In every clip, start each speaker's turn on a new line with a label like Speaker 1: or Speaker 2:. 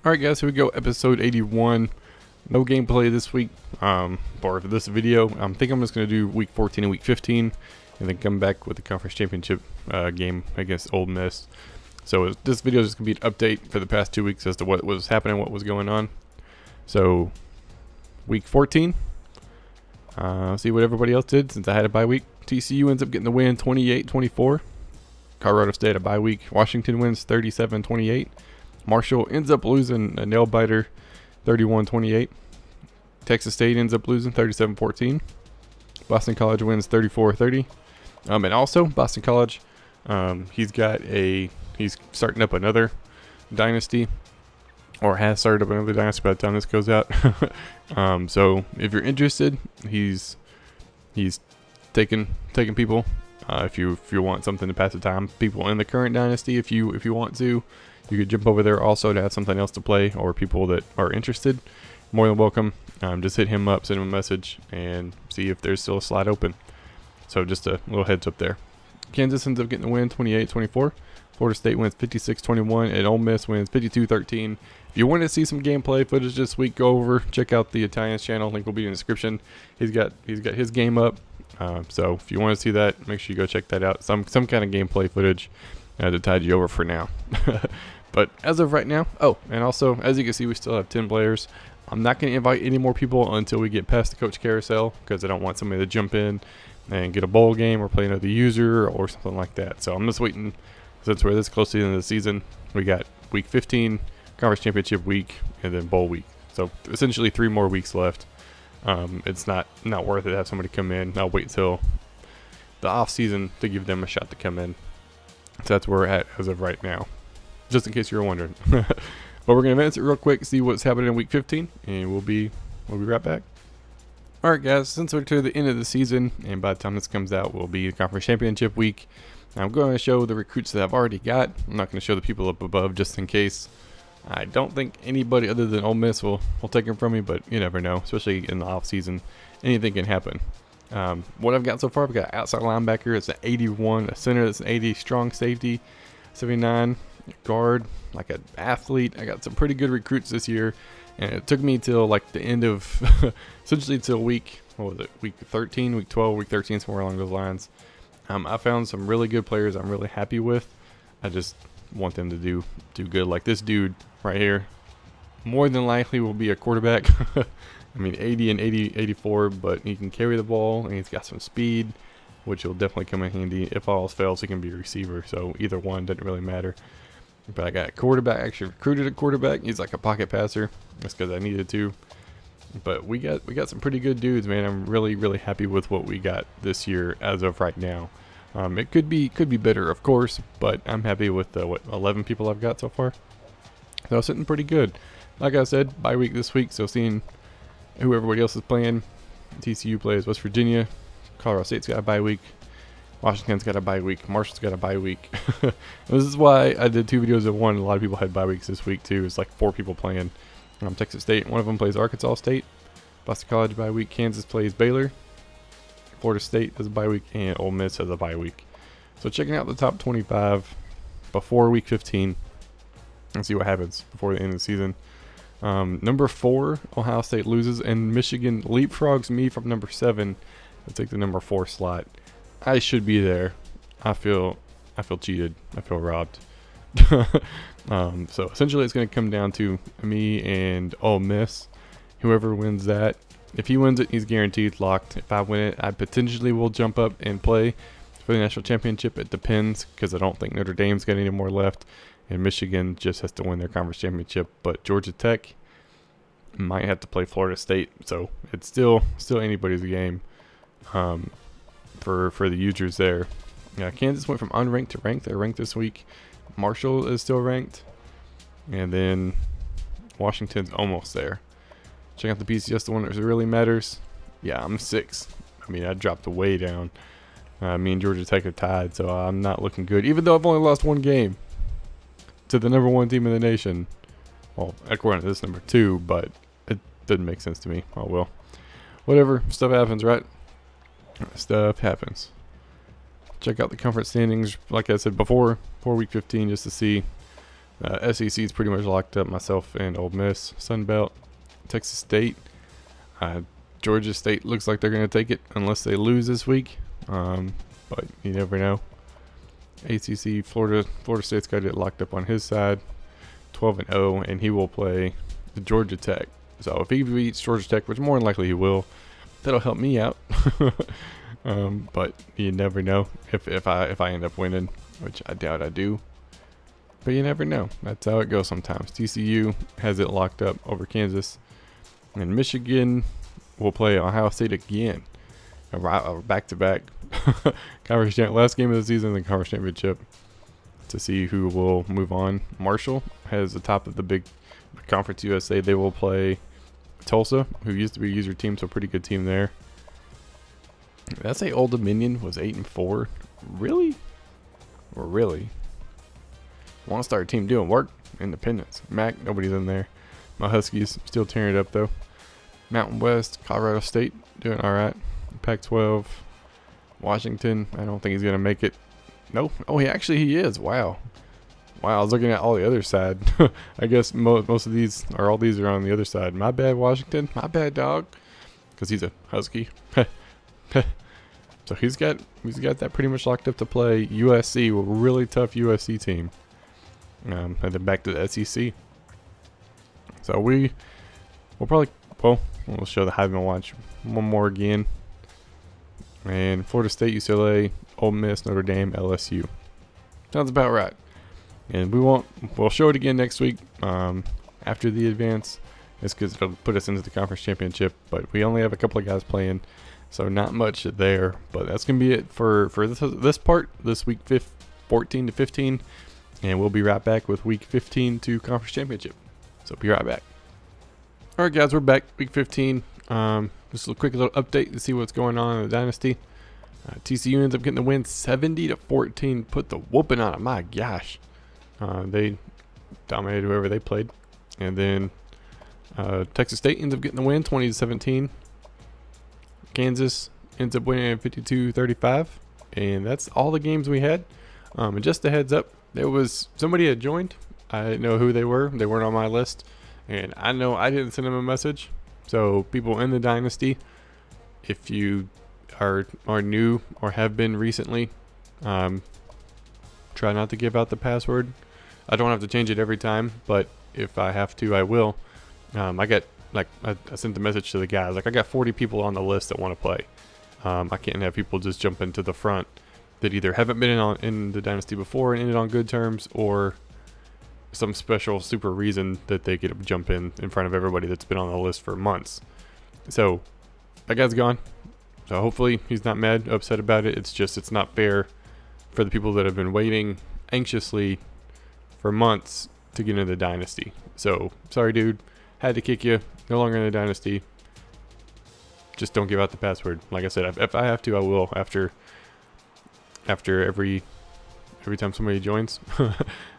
Speaker 1: Alright guys, here we go, episode 81. No gameplay this week, for this video. I think I'm just going to do week 14 and week 15, and then come back with the conference championship game against Ole Miss. So this video is just going to be an update for the past 2 weeks as to what was happening, what was going on. So, week 14, see what everybody else did since I had a bye week. TCU ends up getting the win 28-24. Colorado State had a bye week. Washington wins 37-28. Marshall ends up losing a nail biter 31-28. Texas State ends up losing 37-14. Boston College wins 34-30. And also Boston College, he's starting up another dynasty, or has started up another dynasty by the time this goes out. So if you're interested, he's taking people. If you want something to pass the time, people in the current dynasty, if you want to, you could jump over there also to have something else to play, or people that are interested, more than welcome. Just hit him up, send him a message, and see if there's still a slot open. So just a little heads up there. Kansas ends up getting the win 28-24. Florida State wins 56-21, and Ole Miss wins 52-13. If you want to see some gameplay footage this week, go over, check out the Italian's channel. Link will be in the description. He's got his game up. So if you want to see that, make sure you go check that out. Some kind of gameplay footage to tide you over for now. But as of right now, and also as you can see, we still have 10 players. I'm not going to invite any more people until we get past the coach carousel, because I don't want somebody to jump in and get a bowl game or play another user or something like that. So I'm just waiting, since we're this close to the end of the season. We got week 15, conference championship week, and then bowl week. So essentially 3 more weeks left. It's not worth it to have somebody come in. I'll wait till the off season to give them a shot to come in. So that's where we're at as of right now, just in case you were wondering. But we're gonna advance it real quick, see what's happening in week 15, and we'll be right back. Alright guys, since we're to the end of the season, and by the time this comes out will be the conference championship week, I'm going to show the recruits that I've already got. I'm not going to show the people up above, just in case. I don't think anybody other than Ole Miss will take them from me, but you never know, especially in the off season. Anything can happen. What I've got so far, I've got outside linebacker, it's an 81, a center that's an 80, strong safety, 79, guard, like an athlete. I got some pretty good recruits this year, and it took me till like the end of, essentially till week 13, week 12, week 13, somewhere along those lines. I found some really good players I'm really happy with. I just want them to do good. Like this dude right here, more than likely will be a quarterback. I mean 80 and 84, but he can carry the ball, and he's got some speed, which will definitely come in handy. If all else fails, he can be a receiver, so either one doesn't really matter. But I got a quarterback, actually recruited a quarterback. He's like a pocket passer. That's because I needed to. But we got some pretty good dudes, man. I'm really happy with what we got this year as of right now. It could be better, of course, but I'm happy with the 11 people I've got so far. So it's sitting pretty good. Like I said, bye week this week, so seeing who everybody else is playing. TCU plays West Virginia. Colorado State's got a bye week. Washington's got a bye week. Marshall's got a bye week. This is why I did 2 videos in one. A lot of people had bye weeks this week too. It's like 4 people playing. Texas State, one of them plays Arkansas State. Boston College bye week. Kansas plays Baylor. Florida State has a bye week, and Ole Miss has a bye week. So checking out the top 25 before week 15 and see what happens before the end of the season. Number 4, Ohio State loses, and Michigan leapfrogs me from number 7 to take the number 4 slot. I should be there. I feel cheated. I feel robbed. So essentially it's going to come down to me and Ole Miss. Whoever wins that, if he wins it, he's guaranteed locked. If I win it, I potentially will jump up and play for the national championship. It depends, because I don't think Notre Dame's got any more left, and Michigan just has to win their conference championship. But Georgia Tech might have to play Florida State, so it's still anybody's game for the users there. Kansas went from unranked to ranked. They're ranked this week. Marshall is still ranked, and then Washington's almost there. Check out the PCS, the one that really matters. Yeah, I'm 6. I mean, I dropped way down. Me and Georgia Tech are tied, so I'm not looking good, even though I've only lost 1 game to the number 1 team in the nation. Well, according to this, number 2, but it didn't make sense to me. Oh well, whatever. Stuff happens, right? Stuff happens. Check out the conference standings, like I said before, for week 15, just to see SEC is pretty much locked up. Myself and Ole Miss. Sun Belt, Texas State, Georgia State looks like they're going to take it unless they lose this week. But you never know. ACC, Florida State's got it locked up on his side, 12-0, and he will play the Georgia Tech. So if he beats Georgia Tech, which more than likely he will, that'll help me out. But you never know if I end up winning, which I doubt I do. But you never know. That's how it goes sometimes. TCU has it locked up over Kansas, and Michigan will play Ohio State again, back to back. Last game of the season, the conference championship, to see who will move on. Marshall has the top of the big Conference USA. They will play Tulsa, who used to be a user team, so pretty good team there. Did I say Old Dominion was 8-4? Really? Really? Want to start a team doing work? Independence. MAC, nobody's in there. My Huskies still tearing it up though. Mountain West, Colorado State doing alright. Pac-12, Washington, I don't think he's going to make it. No. Oh, he is. Wow. Wow, I was looking at all the other side. I guess most of these, or all these, are on the other side. My bad, Washington. My bad, dog. Because he's a Husky. So he's got that pretty much locked up to play USC, a really tough USC team. And then back to the SEC. So we'll probably, we'll show the Heisman watch one more again. And Florida State, UCLA, Ole Miss, Notre Dame, LSU. Sounds about right. And we'll show it again next week after the advance. It's because it'll put us into the conference championship. But we only have a couple of guys playing, so not much there. But that's going to be it for this part, this week 14 to 15. And we'll be right back with week 15 to conference championship. So be right back. All right, guys, we're back. Week 15. Just a quick little update to see what's going on in the Dynasty. TCU ends up getting the win 70-14. Put the whooping on it. My gosh. They dominated whoever they played. And then Texas State ends up getting the win 20-17. Kansas ends up winning 52-35. And that's all the games we had. And just a heads up, there was somebody had joined. I didn't know who they were. They weren't on my list. And I know I didn't send them a message. So people in the Dynasty, if you are new or have been recently, try not to give out the password. I don't have to change it every time, but if I have to, I will. I sent the message to the guys. Like, I got 40 people on the list that want to play. I can't have people just jump into the front that either haven't been in the Dynasty before and ended on good terms, or some special super reason that they get to jump in front of everybody that's been on the list for months. So that guy's gone. So hopefully he's not mad, upset about it. It's just, it's not fair for the people that have been waiting anxiously for months to get into the Dynasty. So sorry, dude, had to kick you. No longer in the Dynasty. Just don't give out the password. Like I said, if I have to, I will after every time somebody joins.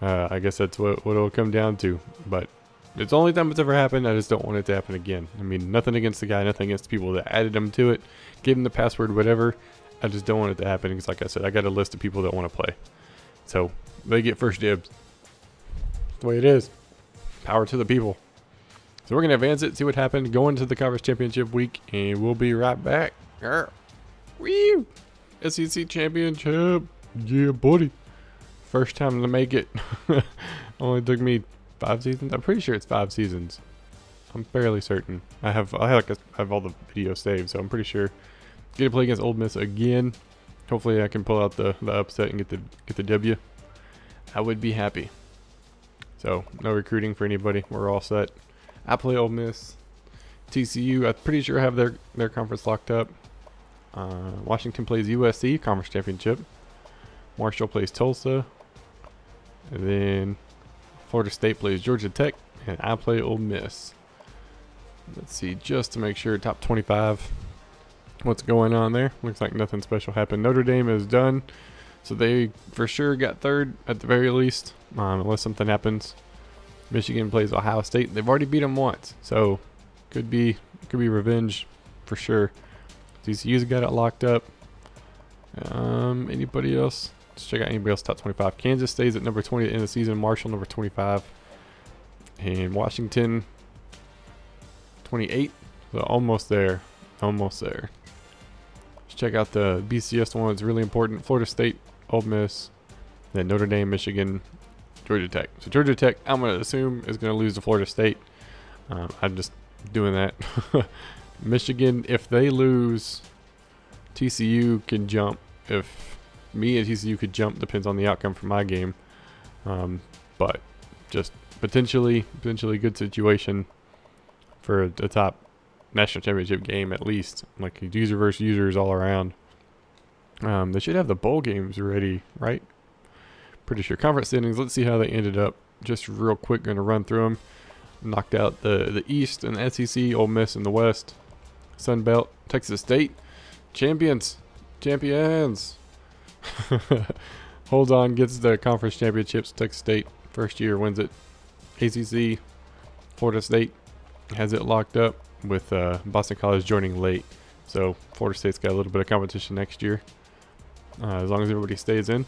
Speaker 1: I guess that's what it'll come down to. But it's the only time it's ever happened. I just don't want it to happen again. I mean, nothing against the guy, nothing against the people that added him to it, gave him the password, whatever. I just don't want it to happen because, like I said, I got a list of people that want to play. So they get first dibs. That's the way it is. Power to the people. So we're going to advance it, see what happened, go into the conference championship week, and we'll be right back. Woo! SEC championship. Yeah, buddy. First time to make it. Only took me 5 seasons. I'm pretty sure it's 5 seasons. I'm fairly certain. I have all the videos saved, so I'm pretty sure. Get to play against Ole Miss again. Hopefully I can pull out the upset and get the W. I would be happy. So no recruiting for anybody. We're all set. I play Ole Miss. TCU, I'm pretty sure have their conference locked up. Washington plays USC, conference championship. Marshall plays Tulsa. And then Florida State plays Georgia Tech. And I play Ole Miss. Let's see, just to make sure, top 25. What's going on there? Looks like nothing special happened. Notre Dame is done. So they for sure got third at the very least. Unless something happens. Michigan plays Ohio State. They've already beat them once. So could be revenge for sure. TCU's got it locked up. Anybody else? Let's check out anybody else top 25. Kansas stays at number 20 at the end of the season. Marshall number 25. And Washington 28. So almost there. Almost there. Let's check out the BCS one. It's really important. Florida State, Ole Miss, then Notre Dame, Michigan, Georgia Tech. So Georgia Tech, I'm going to assume, is going to lose to Florida State. I'm just doing that. Michigan, if they lose, TCU can jump. If me and TCU could jump, depends on the outcome for my game. But just potentially good situation for a top national championship game at least. Like user versus users all around. They should have the bowl games ready, right? Pretty sure. Conference standings, let's see how they ended up. Just real quick, going to run through them. Knocked out the East and the SEC, Ole Miss in the West. Sun Belt, Texas State, champions. Hold on, gets the conference championships. Texas State, first year, wins it. ACC, Florida State has it locked up with Boston College joining late. So Florida State's got a little bit of competition next year. As long as everybody stays in.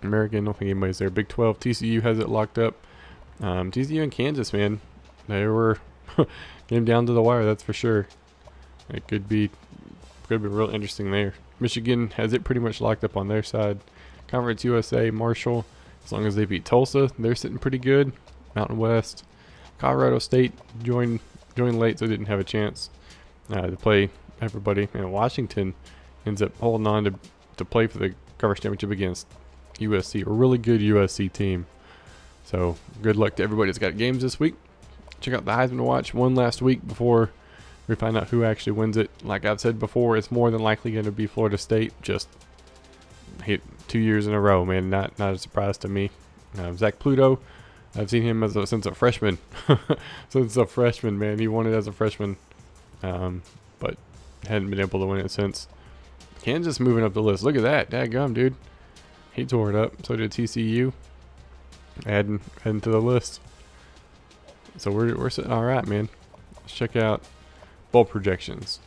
Speaker 1: American, I don't think anybody's there. Big 12, TCU has it locked up. TCU and Kansas, man, they were came down to the wire, that's for sure. It could be real interesting there. Michigan has it pretty much locked up on their side. Conference USA, Marshall, as long as they beat Tulsa, they're sitting pretty good. Mountain West, Colorado State joined late, so didn't have a chance to play everybody. And Washington ends up holding on to play for the conference championship against USC, a really good USC team. So good luck to everybody that's got games this week. Check out the Heisman watch one last week before we find out who actually wins it. Like I've said before, it's more than likely going to be Florida State. Just hit 2 years in a row, man. Not a surprise to me. Zach Pluto, I've seen him since a freshman. Since a freshman, man. He won it as a freshman, but hadn't been able to win it since. Kansas moving up the list. Look at that. Dadgum, dude. He tore it up. So did TCU. Adding to the list. So we're sitting all right, man. Let's check out bowl projections.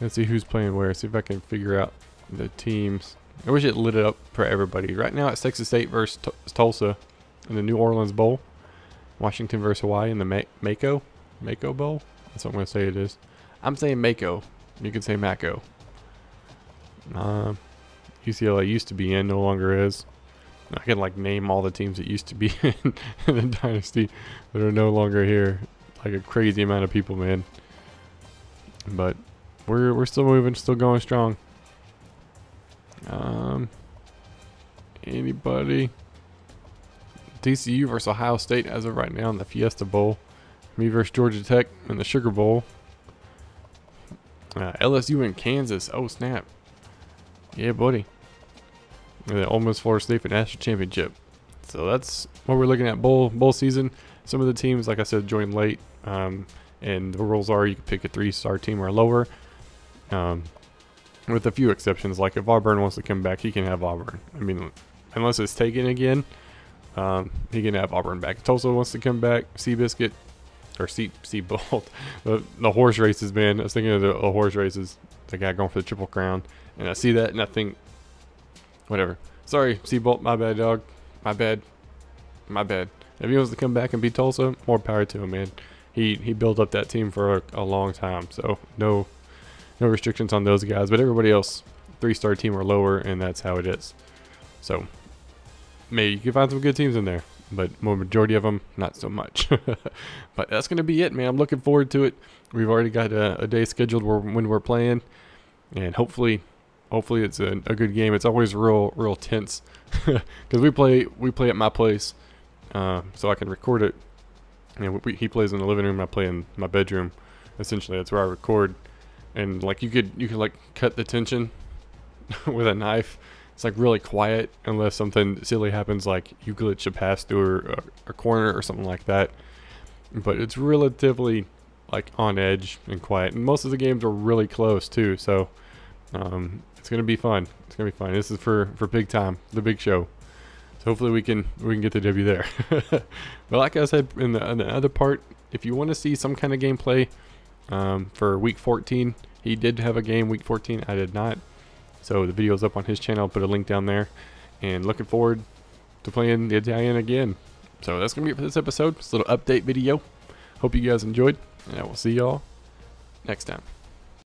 Speaker 1: Let's see who's playing where. See if I can figure out the teams. I wish it lit it up for everybody. Right now it's Texas State versus Tulsa in the New Orleans Bowl. Washington versus Hawaii in the Mako Bowl. That's what I'm going to say it is. I'm saying Mako. You can say Mako. UCLA used to be in, no longer is. I can like name all the teams that used to be in the Dynasty that are no longer here. Like a crazy amount of people, man. But we're still moving, still going strong. Anybody? TCU versus Ohio State as of right now in the Fiesta Bowl. Me versus Georgia Tech in the Sugar Bowl. LSU and Kansas. Oh snap! Yeah, buddy. And then Ole Miss, Florida State for national championship. So that's what we're looking at bowl season. Some of the teams, like I said, joined late. And the rules are you can pick a 3-star team or lower. With a few exceptions, like if Auburn wants to come back, he can have Auburn. I mean, unless it's taken again, he can have Auburn back. If Tulsa wants to come back, Seabiscuit or Seabolt, the horse races, man. I was thinking of the horse races. The guy going for the Triple Crown, and I see that, and I think, whatever. Sorry, Seabolt, my bad, dog. My bad. If he wants to come back and beat Tulsa, more power to him, man. He built up that team for a long time, so no restrictions on those guys. But everybody else, 3-star team or lower, and that's how it is. So maybe you can find some good teams in there, but majority of them, not so much. But that's gonna be it, man. I'm looking forward to it. We've already got a day scheduled when we're playing, and hopefully it's a good game. It's always real tense because we play at my place, so I can record it. And he plays in the living room, I play in my bedroom. Essentially, that's where I record. And like you could like cut the tension with a knife. It's like really quiet unless something silly happens, like you glitch a pass through a corner or something like that. But it's relatively like on edge and quiet. And most of the games are really close too, so it's gonna be fun. It's gonna be fun. This is for big time, the big show. So hopefully we can get the W there. But like I said in the other part, if you want to see some kind of gameplay for week 14, he did have a game week 14. I did not. So the video's up on his channel. I'll put a link down there. And looking forward to playing the Italian again. So that's going to be it for this episode. Just a little update video. Hope you guys enjoyed. And I will see y'all next time.